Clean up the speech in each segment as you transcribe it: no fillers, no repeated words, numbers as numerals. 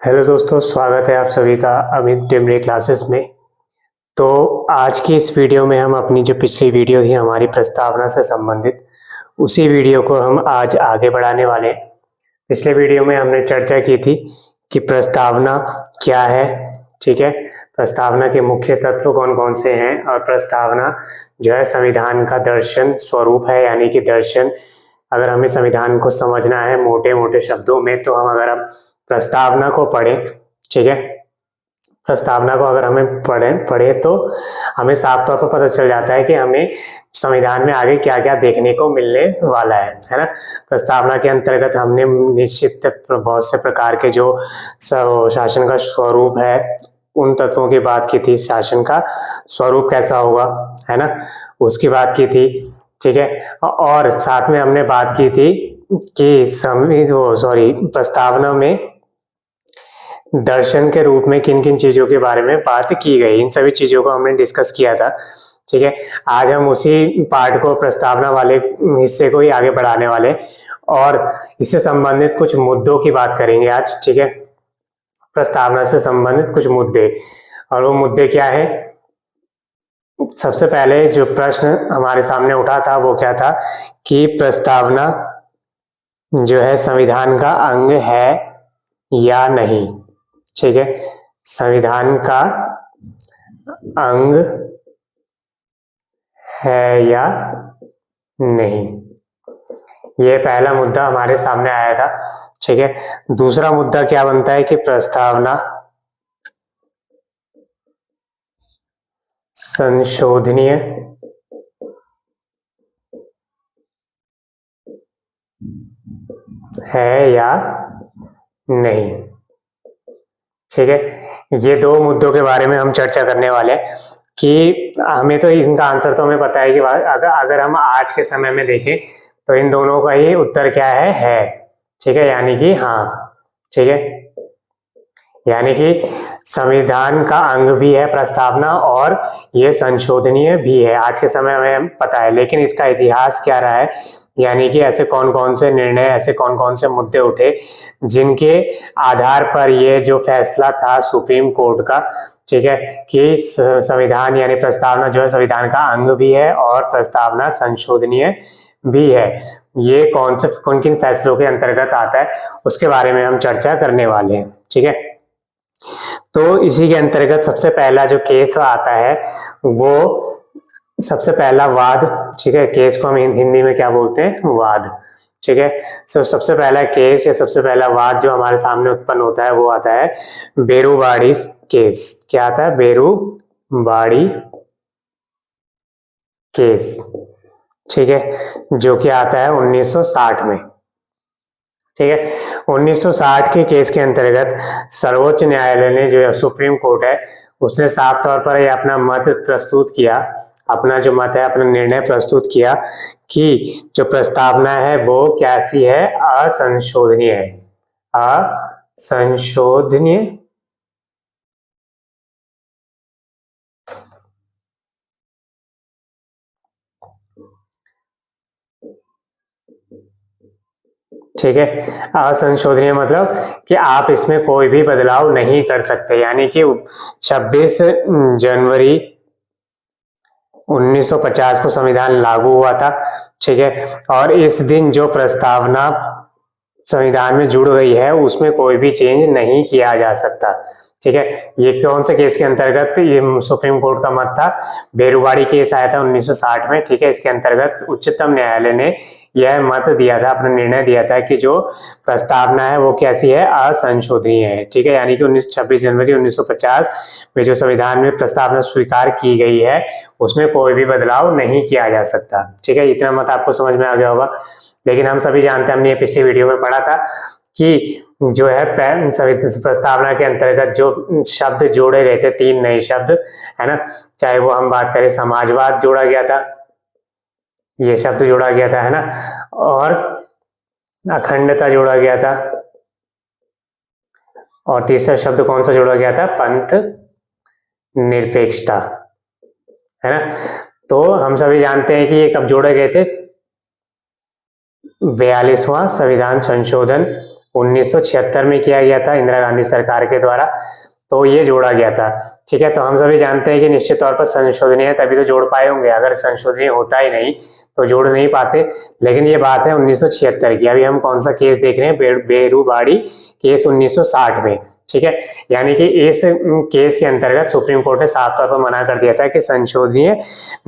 Hello दोस्तों, स्वागत है आप सभी का अमित टिमरे क्लासेस में। तो आज की इस वीडियो में हम अपनी जो पिछली वीडियो थी हमारी प्रस्तावना से संबंधित, उसी वीडियो को हम आज आगे बढ़ाने वाले हैं। पिछले वीडियो में हमने चर्चा की थी कि प्रस्तावना क्या है, ठीक है, प्रस्तावना के मुख्य तत्व कौन कौन से हैं और प्रस्तावना जो है संविधान का दर्शन स्वरूप है, यानी कि दर्शन। अगर हमें संविधान को समझना है मोटे मोटे शब्दों में, तो हम प्रस्तावना को पढ़ें, ठीक है, प्रस्तावना को अगर हमें पढ़े तो हमें साफ तौर पर पता चल जाता है कि हमें संविधान में आगे क्या क्या देखने को मिलने वाला है ना। प्रस्तावना के अंतर्गत हमने निश्चित बहुत से प्रकार के जो शासन का स्वरूप है उन तत्वों की बात की थी। शासन का स्वरूप कैसा होगा, है ना, उसकी बात की थी, ठीक है। और साथ में हमने बात की थी कि प्रस्तावना में दर्शन के रूप में किन किन चीजों के बारे में बात की गई, इन सभी चीजों को हमने डिस्कस किया था, ठीक है। आज हम उसी पार्ट को, प्रस्तावना वाले हिस्से को ही आगे बढ़ाने वाले और इससे संबंधित कुछ मुद्दों की बात करेंगे आज, ठीक है। प्रस्तावना से संबंधित कुछ मुद्दे, और वो मुद्दे क्या है। सबसे पहले जो प्रश्न हमारे सामने उठा था वो क्या था कि प्रस्तावना जो है संविधान का अंग है या नहीं, ठीक है, संविधान का अंग है या नहीं, ये पहला मुद्दा हमारे सामने आया था, ठीक है। दूसरा मुद्दा क्या बनता है कि प्रस्तावना संशोधनीय है या नहीं, ठीक है। ये दो मुद्दों के बारे में हम चर्चा करने वाले हैं कि हमें तो इनका आंसर तो हमें पता है कि अगर हम आज के समय में देखें तो इन दोनों का ही उत्तर क्या है, ठीक है, यानी कि हाँ, ठीक है, यानी कि संविधान का अंग भी है प्रस्तावना और ये संशोधनीय भी है, आज के समय में पता है। लेकिन इसका इतिहास क्या रहा है, यानी कि ऐसे कौन कौन से निर्णय, ऐसे कौन कौन से मुद्दे उठे जिनके आधार पर ये जो फैसला था सुप्रीम कोर्ट का, ठीक है, कि संविधान यानी प्रस्तावना जो है संविधान का अंग भी है और प्रस्तावना संशोधनीय भी है, ये कौन से किन किन फैसलों के अंतर्गत आता है उसके बारे में हम चर्चा करने वाले हैं, ठीक है। तो इसी के अंतर्गत सबसे पहला जो केस आता है वो सबसे पहला वाद, ठीक है, केस को हम हिंदी में क्या बोलते हैं, वाद, ठीक है। तो सबसे पहला केस या सबसे पहला वाद जो हमारे सामने उत्पन्न होता है वो आता है बेरुबाड़ी केस। क्या आता है, बेरुबाड़ी केस, ठीक है, जो कि आता है 1960 में, ठीक है। 1960 के केस के अंतर्गत सर्वोच्च न्यायालय ने, जो सुप्रीम कोर्ट है, उसने साफ तौर पर ये अपना मत प्रस्तुत किया, अपना जो मत है, अपना निर्णय प्रस्तुत किया कि जो प्रस्तावना है वो कैसी है, असंशोधनीय है, असंशोधनीय, ठीक है। असंशोधनीय मतलब कि आप इसमें कोई भी बदलाव नहीं कर सकते, यानी कि 26 जनवरी 1950 को संविधान लागू हुआ था, ठीक है, और इस दिन जो प्रस्तावना संविधान में जुड़ गई है उसमें कोई भी चेंज नहीं किया जा सकता, ठीक है। ये कौन से केस के अंतर्गत ये सुप्रीम कोर्ट का मत था, बेरुबाड़ी केस आया था 1960 में, ठीक है। इसके अंतर्गत उच्चतम न्यायालय ने यह मत दिया था, अपना निर्णय दिया था कि जो प्रस्तावना है वो कैसी है, असंशोधनीय है, ठीक है, यानी कि 26 जनवरी 1950 में जो संविधान में प्रस्तावना स्वीकार की गई है उसमें कोई भी बदलाव नहीं किया जा सकता, ठीक है। इतना मत आपको समझ में आ गया होगा। लेकिन हम सभी जानते हैं, हमने ये पिछली वीडियो में पढ़ा था कि जो है प्रस्तावना के अंतर्गत जो शब्द जोड़े गए थे, 3 नए शब्द, है ना, चाहे वो हम बात करें समाजवाद जोड़ा गया था, ये शब्द जोड़ा गया था, है ना, और अखंडता जोड़ा गया था, और तीसरा शब्द कौन सा जोड़ा गया था, पंथ निरपेक्षता, है ना। तो हम सभी जानते हैं कि ये कब जोड़े गए थे, 42वां संविधान संशोधन 1976 में किया गया था इंदिरा गांधी सरकार के द्वारा, तो ये जोड़ा गया था। ठीक है, तो हम सभी जानते हैं कि निश्चित तौर पर संशोधनीय है तभी तो जोड़ पाए होंगे, अगर संशोधनीय होता ही नहीं तो जोड़ नहीं पाते। लेकिन ये बात है 1976 की। अभी हम कौन सा केस देख रहे हैं, बेरूबाड़ी केस 1960 में। ठीक है, यानी कि इस केस के अंतर्गत सुप्रीम कोर्ट ने साफ तौर पर मना कर दिया था कि संशोधनीय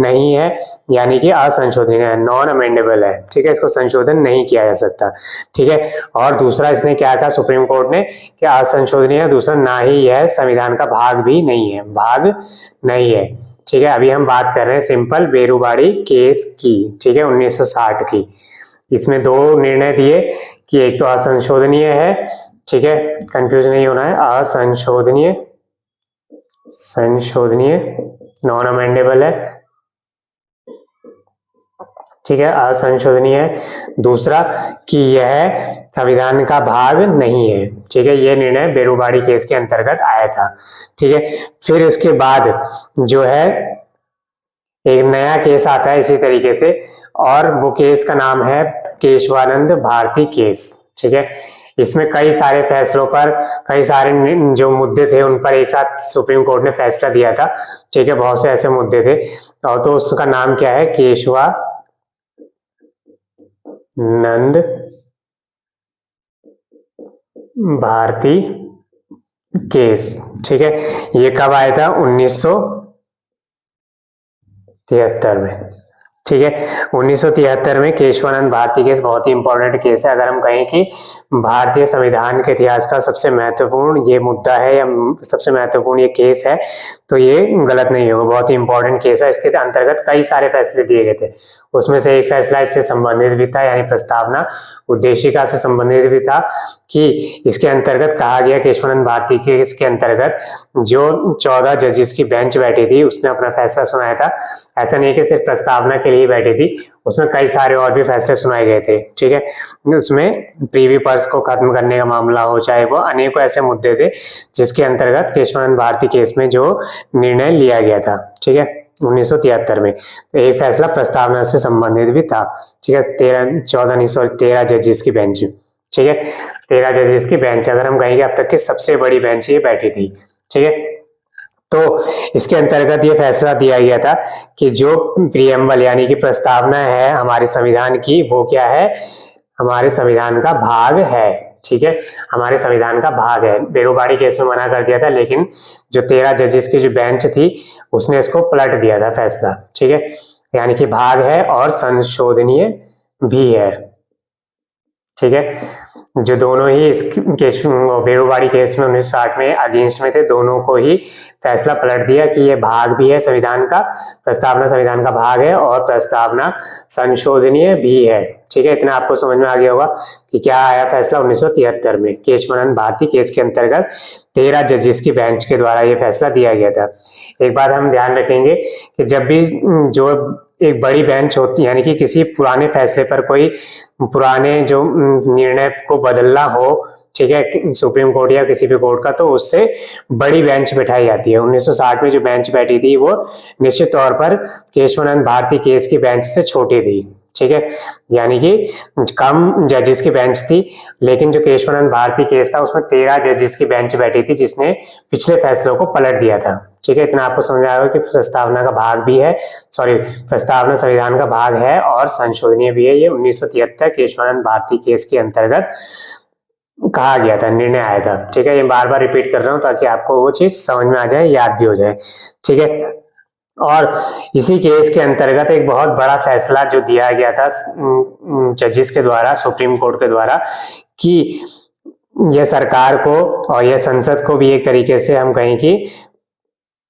नहीं है, यानी कि असंशोधनीय है, नॉन अमेंडेबल है। ठीक है, इसको संशोधन नहीं किया जा सकता। ठीक है, और दूसरा इसने क्या कहा सुप्रीम कोर्ट ने कि असंशोधनीय, दूसरा ना ही यह संविधान का भाग भी नहीं है, भाग नहीं है। ठीक है, अभी हम बात कर रहे हैं सिंपल बेरूबाड़ी केस की। ठीक है, 1960 की। इसमें दो निर्णय दिए कि एक तो असंशोधनीय है, ठीक है, कंफ्यूज नहीं होना है, असंशोधनीय, संशोधनीय नॉन अमेंडेबल है। ठीक है, असंशोधनीय है। दूसरा कि यह संविधान का भाग नहीं है। ठीक है, यह निर्णय बेरूबाड़ी केस के अंतर्गत आया था। ठीक है, फिर इसके बाद जो है एक नया केस आता है इसी तरीके से, और वो केस का नाम है केशवानंद भारती केस। ठीक है, इसमें कई सारे फैसलों पर, कई सारे जो मुद्दे थे उन पर एक साथ सुप्रीम कोर्ट ने फैसला दिया था। ठीक है, बहुत से ऐसे मुद्दे थे, और तो उसका नाम क्या है, केशवानंद भारती केस। ठीक है, ये कब आया था, 1973 में। ठीक है, 1973 में केशवानंद भारती केस बहुत ही इंपॉर्टेंट केस है। अगर हम कहें कि भारतीय संविधान के इतिहास का सबसे महत्वपूर्ण ये मुद्दा है या सबसे महत्वपूर्ण ये केस है, तो ये गलत नहीं होगा, बहुत ही इंपॉर्टेंट केस है। इसके अंतर्गत कई सारे फैसले दिए गए थे, उसमें से एक फैसला इससे संबंधित भी था, यानी प्रस्तावना उद्देशिका से संबंधित भी था, कि इसके अंतर्गत कहा गया केशवानंद भारती केस के अंतर्गत जो 14 जजेस की बेंच बैठी थी उसने अपना फैसला सुनाया था। ऐसा नहीं कि सिर्फ प्रस्तावना के लिए बैठी थी, उसमें कई सारे और भी फैसले सुनाए गए थे। ठीक है, उसमें प्रीवी पर्स को खत्म करने का मामला हो, चाहे वो अनेकों ऐसे मुद्दे थे जिसके अंतर्गत केशवानंद भारती केस में जो निर्णय लिया गया था। ठीक है, 1973 में। तो एक फैसला प्रस्तावना से संबंधित भी था। ठीक है, 13 जजेस की बेंच। ठीक है, 13 जजेस की बेंच, अगर हम कहेंगे अब तक की सबसे बड़ी बेंच ये बैठी थी। ठीक है, तो इसके अंतर्गत ये फैसला दिया गया था कि जो प्रियम्बल यानी कि प्रस्तावना है हमारे संविधान की, वो क्या है, हमारे संविधान का भाग है। ठीक है, हमारे संविधान का भाग है। बेरूबाड़ी केस में मना कर दिया था, लेकिन जो 13 जजेस की जो बेंच थी उसने इसको पलट दिया था फैसला। ठीक है, यानी कि भाग है और संशोधनीय भी है। ठीक है, जो दोनों ही इस केस बेरूबाड़ी केस में 1960 में अगेंस्ट में थे, दोनों को ही फैसला पलट दिया कि ये भाग भी है संविधान का, प्रस्तावना संविधान का भाग है और प्रस्तावना संशोधनीय भी है। ठीक है, इतना आपको समझ में आ गया होगा कि क्या आया फैसला 1973 में केशवानंद भारती केस के अंतर्गत 13 जजेस की बेंच के द्वारा ये फैसला दिया गया था। एक बात हम ध्यान रखेंगे कि जब भी जो एक बड़ी बेंच होती है, यानी कि किसी पुराने फैसले पर कोई पुराने जो निर्णय को बदलना हो, ठीक है, सुप्रीम कोर्ट या किसी भी कोर्ट का, तो उससे बड़ी बेंच बिठाई जाती है। 1960 में जो बेंच बैठी थी वो निश्चित तौर पर केशवानंद भारती केस की बेंच से छोटी थी। ठीक है, यानी कि कम जजेस की बेंच थी, लेकिन जो केशवानंद भारती केस था उसमें 13 जजेस की बेंच बैठी थी जिसने पिछले फैसलों को पलट दिया था। ठीक है, इतना आपको समझ आएगा कि प्रस्तावना का भाग भी है, प्रस्तावना संविधान का भाग है और संशोधनीय भी है। ये 1973 केशवानंद भारती केस के अंतर्गत कहा गया था, निर्णय आया था। ठीक है, ये बार बार रिपीट कर रहा हूं ताकि आपको वो चीज समझ में आ जाए, याद भी हो जाए। ठीक है, और इसी केस के अंतर्गत एक बहुत बड़ा फैसला जो दिया गया था जजेस के द्वारा, सुप्रीम कोर्ट के द्वारा, कि यह सरकार को और यह संसद को भी एक तरीके से हम कहें कि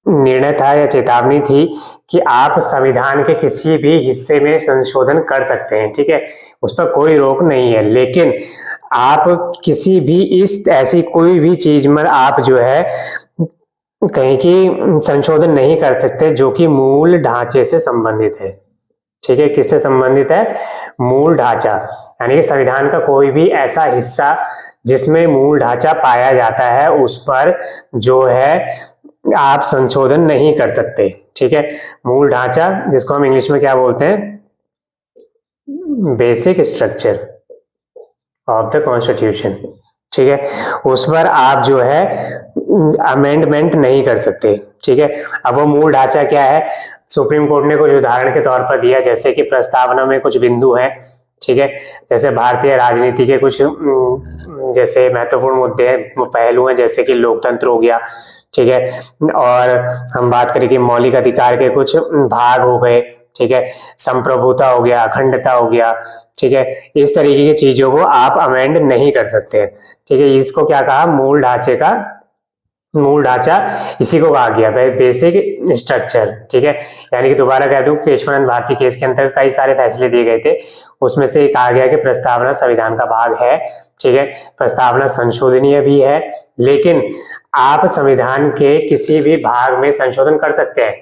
निर्णय था या चेतावनी थी कि आप संविधान के किसी भी हिस्से में संशोधन कर सकते हैं। ठीक है, उस पर कोई रोक नहीं है, लेकिन आप किसी भी इस ऐसी कोई भी चीज में आप जो है कहीं की संशोधन नहीं कर सकते जो कि मूल ढांचे से संबंधित है। ठीक है, किससे संबंधित है, मूल ढांचा, यानी कि संविधान का कोई भी ऐसा हिस्सा जिसमें मूल ढांचा पाया जाता है उस पर जो है आप संशोधन नहीं कर सकते। ठीक है, मूल ढांचा, जिसको हम इंग्लिश में क्या बोलते हैं, basic structure. Of the constitution, ठीक है, उस पर आप जो है अमेंडमेंट नहीं कर सकते, ठीक है। अब वो मूल ढांचा क्या है, सुप्रीम कोर्ट ने कुछ उदाहरण के तौर पर दिया, जैसे कि प्रस्तावना में कुछ बिंदु हैं, ठीक है, जैसे भारतीय राजनीति के कुछ जैसे महत्वपूर्ण मुद्दे हैं, पहलू हैं, जैसे कि लोकतंत्र हो गया, ठीक है, और हम बात करें कि मौलिक अधिकार के कुछ भाग हो गए, ठीक है, संप्रभुता हो गया, अखंडता हो गया, ठीक है, इस तरीके की चीजों को आप अमेंड नहीं कर सकते, ठीक है। इसको क्या कहा, मूल ढांचे का, मूल ढांचा इसी को कहा गया, बेसिक स्ट्रक्चर, ठीक है। यानी कि दोबारा कह दूं, केशवानंद भारती केस के अंतर्गत कई सारे फैसले दिए गए थे, उसमें से कहा गया कि प्रस्तावना संविधान का भाग है, ठीक है, प्रस्तावना संशोधनीय भी है, लेकिन आप संविधान के किसी भी भाग में संशोधन कर सकते हैं,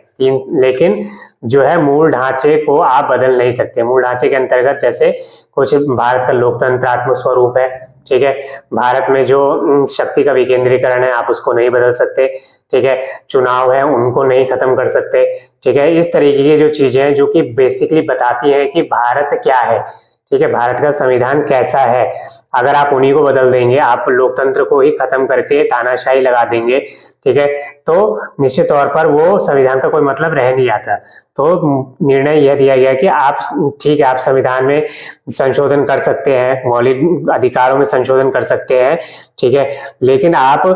लेकिन जो है मूल ढांचे को आप बदल नहीं सकते। मूल ढांचे के अंतर्गत जैसे कुछ भारत का लोकतंत्रात्मक स्वरूप है, ठीक है, भारत में जो शक्ति का विकेंद्रीकरण है आप उसको नहीं बदल सकते, ठीक है, चुनाव है उनको नहीं खत्म कर सकते, ठीक है। इस तरीके की जो चीजें हैं जो कि बेसिकली बताती हैं कि भारत क्या है, ठीक है, भारत का संविधान कैसा है, अगर आप उन्हीं को बदल देंगे, आप लोकतंत्र को ही खत्म करके तानाशाही लगा देंगे, ठीक है, तो निश्चित तौर पर वो संविधान का कोई मतलब रह नहीं आता। तो निर्णय यह दिया गया कि आप, ठीक है, आप संविधान में संशोधन कर सकते हैं, मौलिक अधिकारों में संशोधन कर सकते हैं, ठीक है, लेकिन आप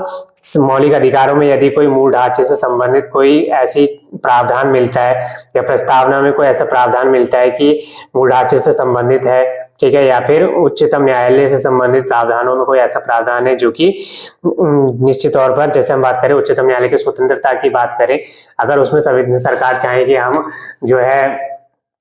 मौलिक अधिकारों में यदि कोई मूल ढांचे से संबंधित कोई ऐसी प्रावधान मिलता है या प्रस्तावना में कोई ऐसा प्रावधान मिलता है कि मूल ढांचे से संबंधित है, ठीक है, या फिर उच्चतम न्यायालय से संबंधित प्रावधानों में कोई ऐसा प्रावधान है जो कि निश्चित तौर पर, जैसे हम बात करें उच्चतम न्यायालय की स्वतंत्रता की बात करें, अगर उसमें सरकार चाहे कि हम जो है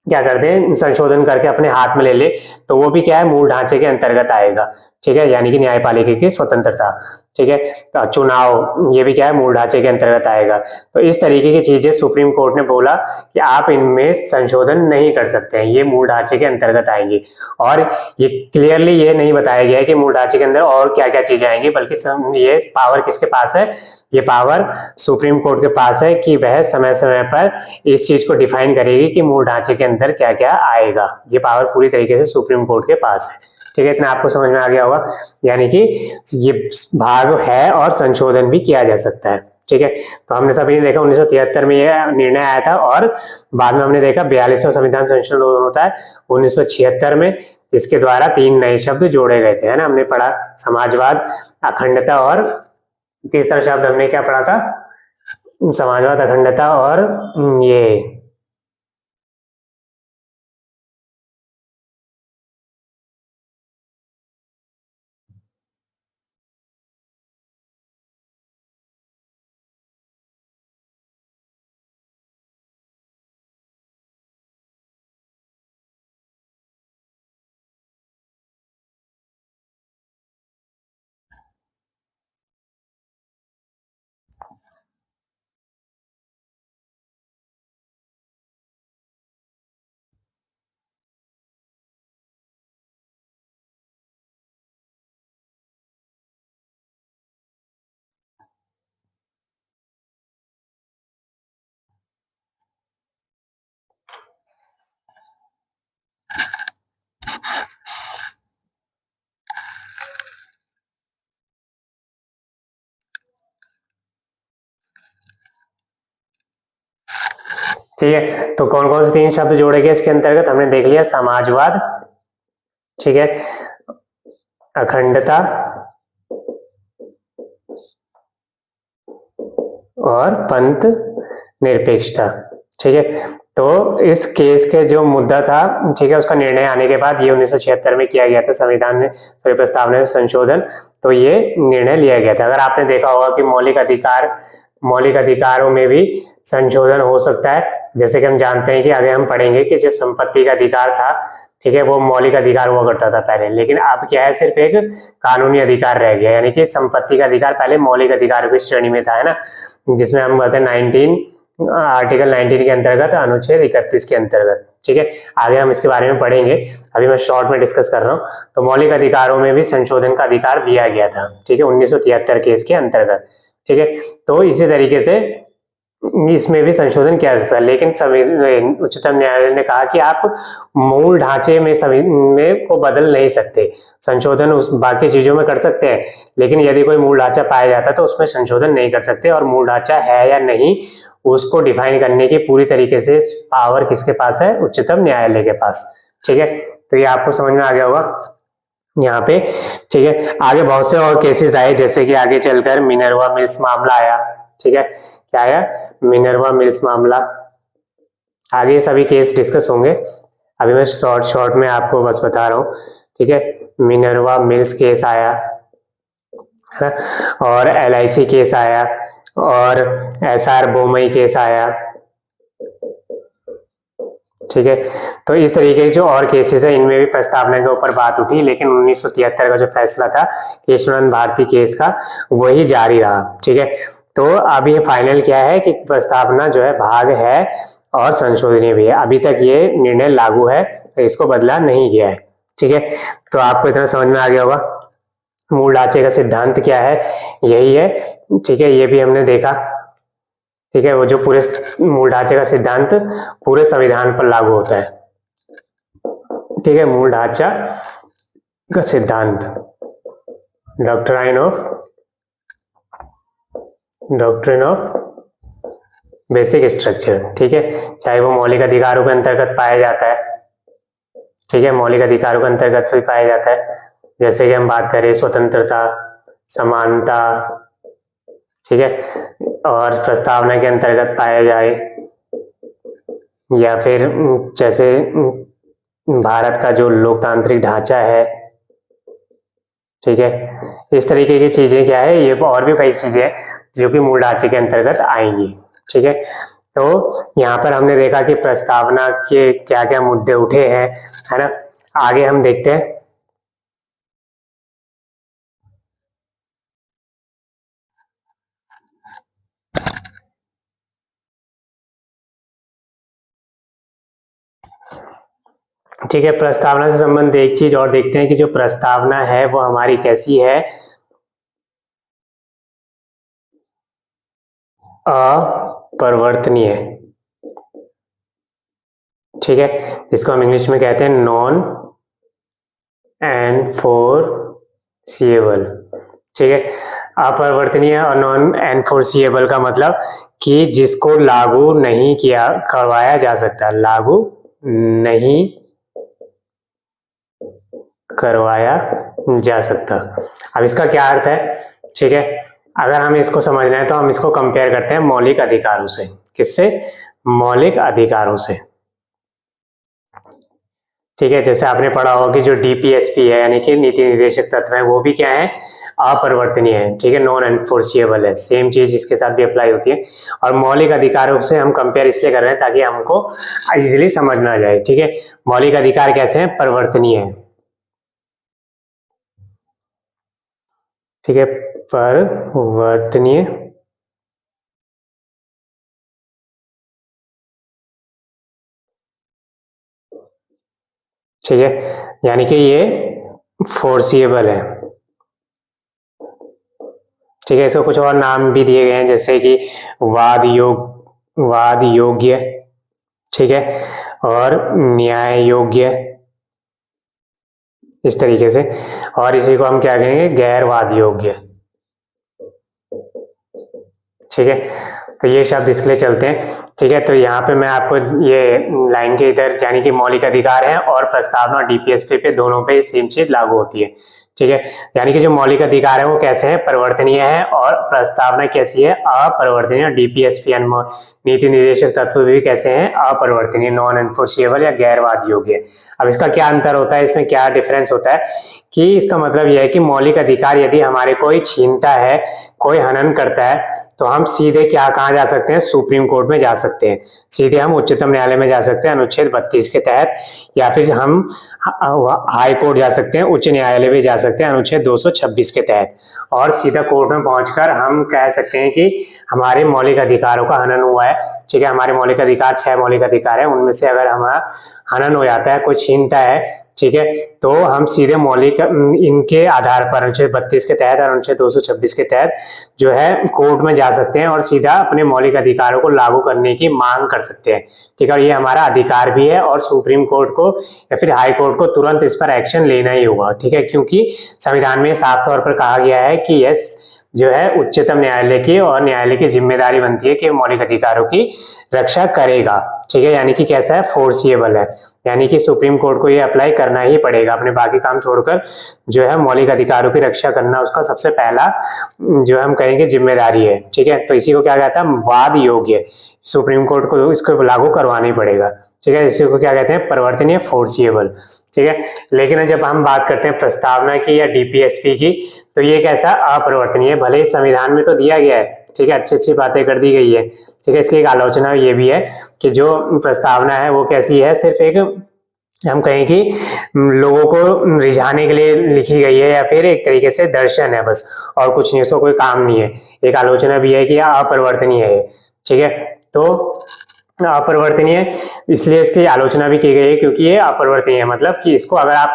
क्या करते हैं, संशोधन करके अपने हाथ में ले ले, तो वो भी क्या है, मूल ढांचे के अंतर्गत आएगा, ठीक है, यानी कि न्यायपालिका की स्वतंत्रता, ठीक है, तो चुनाव ये भी क्या है, मूल ढांचे के अंतर्गत आएगा। तो इस तरीके की चीजें सुप्रीम कोर्ट ने बोला कि आप इनमें संशोधन नहीं कर सकते हैं, ये मूल ढांचे के अंतर्गत आएंगी, और ये क्लियरली ये नहीं बताया गया है कि मूल ढांचे के अंदर और क्या क्या चीजें आएंगी, बल्कि ये पावर किसके पास है, ये पावर सुप्रीम कोर्ट के पास है कि वह समय समय पर इस चीज को डिफाइन करेगी कि मूल ढांचे के अंदर क्या क्या आएगा। ये पावर पूरी तरीके से सुप्रीम कोर्ट के पास है, ठीक है, इतना आपको समझ में आ गया होगा, यानी कि ये भाग है और संशोधन भी किया जा सकता है, ठीक है। तो हमने सभी ने देखा 1973 में यह निर्णय आया था, और बाद में हमने देखा 42वां संविधान संशोधन होता है 1976 में, जिसके द्वारा 3 नए शब्द जोड़े गए थे, है ना, हमने पढ़ा समाजवाद, अखंडता, और तीसरा शब्द हमने क्या पढ़ा था, समाजवाद, अखंडता, और ये ठीक है। तो कौन कौन से 3 शब्द जोड़े गए इसके अंतर्गत, हमने देख लिया, समाजवाद, ठीक है, अखंडता और पंथ निरपेक्षता, ठीक है। तो इस केस के जो मुद्दा था, ठीक है, उसका निर्णय आने के बाद ये 1976 में किया गया था, संविधान में प्रस्तावना में संशोधन, तो ये निर्णय लिया गया था। अगर आपने देखा होगा कि मौलिक अधिकारों में भी संशोधन हो सकता है, जैसे कि हम जानते हैं कि आगे हम पढ़ेंगे कि जो संपत्ति का अधिकार था, ठीक है, वो मौलिक अधिकार हुआ करता था पहले, लेकिन अब क्या है, सिर्फ एक कानूनी अधिकार रह गया, यानी कि संपत्ति का अधिकार पहले मौलिक अधिकारों की श्रेणी में था, है ना, जिसमें हम बोलते हैं आर्टिकल 19 के अंतर्गत, अनुच्छेद 31 के अंतर्गत, ठीक है, आगे हम इसके बारे में पढ़ेंगे, अभी मैं शॉर्ट में डिस्कस कर रहा हूँ। तो मौलिक अधिकारों में भी संशोधन का अधिकार दिया गया था, ठीक है, 1973 के इसके अंतर्गत, ठीक है। तो इसी तरीके से इसमें भी संशोधन किया जा सकता है, लेकिन उच्चतम न्यायालय ने कहा कि आप मूल ढांचे में को बदल नहीं सकते। संशोधन उस बाकी चीजों में कर सकते हैं, लेकिन यदि कोई मूल ढांचा पाया जाता है तो उसमें संशोधन नहीं कर सकते, और मूल ढांचा है या नहीं उसको डिफाइन करने की पूरी तरीके से पावर किसके पास है? उच्चतम न्यायालय के पास। ठीक है, तो ये आपको समझ में आ गया होगा यहाँ पे। ठीक है, आगे बहुत से और केसेस आए, जैसे कि आगे चलकर मिनर्वा मिल्स मामला आया। ठीक है, क्या आया? मिनर्वा मिल्स मामला। आगे सभी केस डिस्कस होंगे, अभी मैं शॉर्ट में आपको बस बता रहा हूँ। ठीक है, मिनर्वा मिल्स केस आया है ना, और LIC केस आया, और SR बोमई केस आया। ठीक है, तो इस तरीके के जो और केसेस है इनमें भी प्रस्तावना के ऊपर बात उठी, लेकिन 1973 का जो फैसला था केशवानंद भारती केस का वही जारी रहा। ठीक है, तो अब ये फाइनल क्या है कि प्रस्तावना जो है भाग है और संशोधनीय भी है। अभी तक ये निर्णय लागू है, इसको बदला नहीं गया है। ठीक है, तो आपको इतना समझ में आ गया होगा। मूल ढांचे का सिद्धांत क्या है? यही है। ठीक है, ये भी हमने देखा। ठीक है, वो जो पूरे मूल ढांचे का सिद्धांत पूरे संविधान पर लागू होता है। ठीक है, मूल ढांचा का सिद्धांत, डॉक्ट्राइन ऑफ बेसिक स्ट्रक्चर। ठीक है, चाहे वो मौलिक अधिकारों के अंतर्गत पाया जाता है। ठीक है, मौलिक अधिकारों के अंतर्गत भी पाया जाता है, जैसे कि हम बात करें स्वतंत्रता, समानता। ठीक है, और प्रस्तावना के अंतर्गत पाया जाए, या फिर जैसे भारत का जो लोकतांत्रिक ढांचा है। ठीक है, इस तरीके की चीजें क्या है, ये और भी कई चीजें हैं जो कि मूल ढांचे के अंतर्गत आएंगी। ठीक है, तो यहाँ पर हमने देखा कि प्रस्तावना के क्या क्या मुद्दे उठे हैं, है ना। आगे हम देखते हैं। ठीक है, प्रस्तावना से संबंधित एक चीज और देखते हैं कि जो प्रस्तावना है वो हमारी कैसी है? अपरिवर्तनीय। ठीक है, जिसको हम इंग्लिश में कहते हैं नॉन एनफोर्सिएबल। ठीक है, अपरिवर्तनीय और नॉन एनफोर्सिएबल का मतलब कि जिसको लागू नहीं किया करवाया जा सकता, लागू नहीं करवाया जा सकता। अब इसका क्या अर्थ है? ठीक है, अगर हमें इसको समझना है तो हम इसको कंपेयर करते हैं मौलिक अधिकारों से। किससे? मौलिक अधिकारों से। ठीक है, जैसे आपने पढ़ा होगा कि जो DPSP है यानी कि नीति निर्देशक तत्व है, वो भी क्या है? अपरिवर्तनीय है। ठीक है, नॉन एनफोर्सिएबल है। सेम चीज इसके साथ भी अप्लाई होती है। और मौलिक अधिकारों से हम कंपेयर इसलिए कर रहे हैं ताकि हमको इजिली समझ में आ जाए। ठीक है, मौलिक अधिकार कैसे हैं? परिवर्तनीय है। ठीक है, परिवर्तनीय। ठीक है, यानी कि ये फोर्सिएबल है। ठीक है, इसको कुछ और नाम भी दिए गए हैं, जैसे कि वाद योग्य। ठीक है, और न्याय योग्य, इस तरीके से। और इसी को हम क्या कहेंगे? गैर वाद योग्य। ठीक है, तो ये शब्द इसके लिए चलते हैं। ठीक है, तो यहाँ पे मैं आपको ये लाइन के इधर यानी कि मौलिक अधिकार है और प्रस्तावना और DPSP पे दोनों पे सेम चीज लागू होती है। ठीक है, यानी कि जो मौलिक अधिकार है वो कैसे हैं? परिवर्तनीय है, और प्रस्तावना कैसी है? अपरिवर्तनीय। DPSP नीति निर्देशक तत्व भी कैसे हैं? अपरिवर्तनीय, नॉन एनफोर्सिएबल या गैरवाद योग्य। अब इसका क्या अंतर होता है, इसमें क्या डिफरेंस होता है कि इसका मतलब यह है कि मौलिक अधिकार यदि हमारे कोई छीनता है, कोई हनन करता है, तो हम सीधे कहाँ जा सकते हैं? सुप्रीम कोर्ट में जा सकते हैं, सीधे हम उच्चतम न्यायालय में जा सकते हैं अनुच्छेद 32 के तहत, या फिर हम हाई कोर्ट जा सकते हैं, उच्च न्यायालय भी जा सकते हैं अनुच्छेद 226 के तहत, और सीधा कोर्ट में पहुंचकर हम कह सकते हैं कि हमारे मौलिक अधिकारों का हनन हुआ है। ठीक है, हमारे मौलिक अधिकार 6 मौलिक अधिकार है, उनमें से अगर हमारा हनन हो जाता है, कोई छीनता है, ठीक है, तो हम सीधे मौलिक इनके आधार पर अनुच्छेद 32 के तहत और अनुच्छेद 226 के तहत जो है कोर्ट में जा सकते हैं और सीधा अपने मौलिक अधिकारों को लागू करने की मांग कर सकते हैं, ठीक है। और ये हमारा अधिकार भी है और सुप्रीम कोर्ट को या फिर हाई कोर्ट को तुरंत इस पर एक्शन लेना ही होगा, ठीक है, क्योंकि संविधान में साफ तौर पर कहा गया है कि यस जो है उच्चतम न्यायालय की और न्यायालय की जिम्मेदारी बनती है कि मौलिक अधिकारों की रक्षा करेगा, ठीक है, यानी कि कैसा है, फोर्सिएबल है, यानी कि सुप्रीम कोर्ट को ये अप्लाई करना ही पड़ेगा, अपने बाकी काम छोड़कर जो है मौलिक अधिकारों की रक्षा करना उसका सबसे पहला जो हम कहेंगे जिम्मेदारी है, ठीक है। तो इसी को क्या कहता है, वाद योग्य, सुप्रीम कोर्ट को इसको लागू करवाना ही पड़ेगा, ठीक है, इसी को क्या कहते हैं, परिवर्तनीय, फोर्सिएबल, ठीक है। लेकिन जब हम बात करते हैं प्रस्तावना की या डीपीएसपी की, तो ये कैसा, अपरिवर्तनीय, भले ही संविधान में तो दिया गया है, ठीक है, अच्छी अच्छी बातें कर दी गई है, ठीक है। इसकी एक आलोचना ये भी है कि जो प्रस्तावना है वो कैसी है, सिर्फ एक हम कहें कि लोगों को रिझाने के लिए लिखी गई है या फिर एक तरीके से दर्शन है बस, और कुछ नहीं, उसको कोई काम नहीं है। एक आलोचना भी है कि यह अपरिवर्तनीय है, ठीक है। तो अपरिवर्तनीय इसलिए इसकी आलोचना भी की गई है क्योंकि ये अपरिवर्तनीय है, मतलब कि इसको अगर आप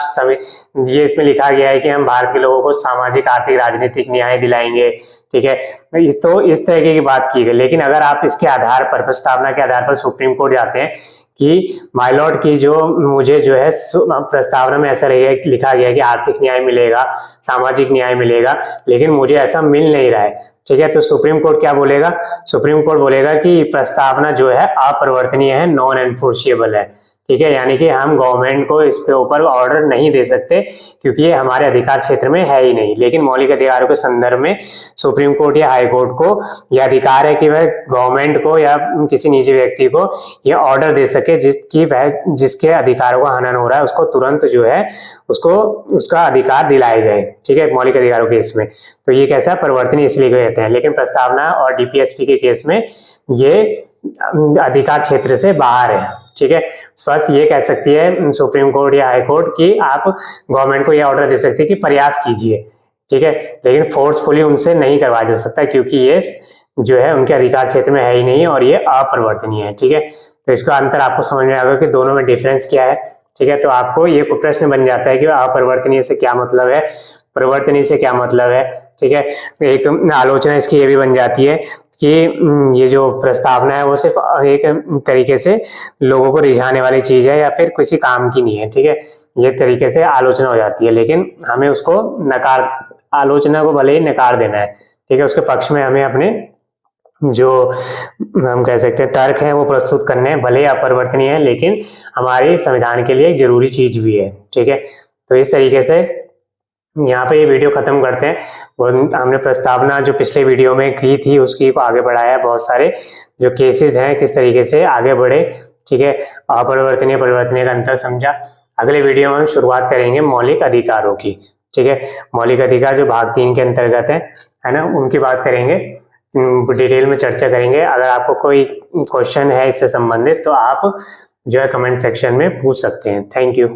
ये इसमें लिखा गया है कि हम भारत के लोगों को सामाजिक, आर्थिक, राजनीतिक न्याय दिलाएंगे, ठीक है, तो इस तरीके की बात की गई। लेकिन अगर आप इसके आधार पर, प्रस्तावना के आधार पर सुप्रीम कोर्ट जाते हैं कि माय लॉर्ड की जो मुझे जो है प्रस्तावना में ऐसा लिखा गया है कि आर्थिक न्याय मिलेगा, सामाजिक न्याय मिलेगा, लेकिन मुझे ऐसा मिल नहीं रहा है, ठीक है, तो सुप्रीम कोर्ट क्या बोलेगा, सुप्रीम कोर्ट बोलेगा कि प्रस्तावना जो है अपरिवर्तनीय है, नॉन एनफोर्सिएबल है, ठीक है, यानी कि हम गवर्नमेंट को इसके ऊपर ऑर्डर नहीं दे सकते क्योंकि ये हमारे अधिकार क्षेत्र में है ही नहीं। लेकिन मौलिक अधिकारों के संदर्भ में सुप्रीम कोर्ट या हाई कोर्ट को यह अधिकार है कि वह गवर्नमेंट को या किसी निजी व्यक्ति को यह ऑर्डर दे सके जिसके अधिकारों का हनन हो रहा है उसको तुरंत जो है उसको उसका अधिकार दिलाया जाए, ठीक है, मौलिक अधिकारों के केस में। तो ये कैसा परिवर्तनीय इसलिए कहते हैं। लेकिन प्रस्तावना और डीपीएसपी के केस में ये अधिकार क्षेत्र से बाहर है, ठीक है। बस ये कह सकती है सुप्रीम कोर्ट या हाई कोर्ट कि आप गवर्नमेंट को यह ऑर्डर दे सकते हैं कि प्रयास कीजिए, ठीक है, लेकिन फोर्सफुली उनसे नहीं करवाया जा सकता क्योंकि ये जो है उनके अधिकार क्षेत्र में है ही नहीं और ये अपरिवर्तनीय है, ठीक है। तो इसका अंतर आपको समझ में आएगा कि दोनों में डिफरेंस क्या है, ठीक है। तो आपको ये प्रश्न बन जाता है कि अपरिवर्तनीय से क्या मतलब है, परिवर्तनीय से क्या मतलब है, ठीक है। एक आलोचना इसकी ये भी बन जाती है कि ये जो प्रस्तावना है वो सिर्फ एक तरीके से लोगों को रिझाने वाली चीज है या फिर किसी काम की नहीं है, ठीक है, ये तरीके से आलोचना हो जाती है। लेकिन हमें उसको आलोचना को भले ही नकार देना है, ठीक है, उसके पक्ष में हमें अपने जो हम कह सकते हैं तर्क है वो प्रस्तुत करने हैं, भले ही अपरिवर्तनीय है लेकिन हमारे संविधान के लिए एक जरूरी चीज भी है, ठीक है। तो इस तरीके से यहाँ पे ये वीडियो खत्म करते हैं। हमने प्रस्तावना जो पिछले वीडियो में की थी उसकी को आगे बढ़ाया, बहुत सारे जो केसेस हैं किस तरीके से आगे बढ़े, ठीक है, अपरिवर्तनीय परिवर्तनीय का अंतर समझा। अगले वीडियो में हम शुरुआत करेंगे मौलिक अधिकारों की, ठीक है, मौलिक अधिकार जो भाग 3 के अंतर्गत है ना, उनकी बात करेंगे, डिटेल में चर्चा करेंगे। अगर आपको कोई क्वेश्चन है इससे संबंधित तो आप जो है कमेंट सेक्शन में पूछ सकते हैं। Thank you.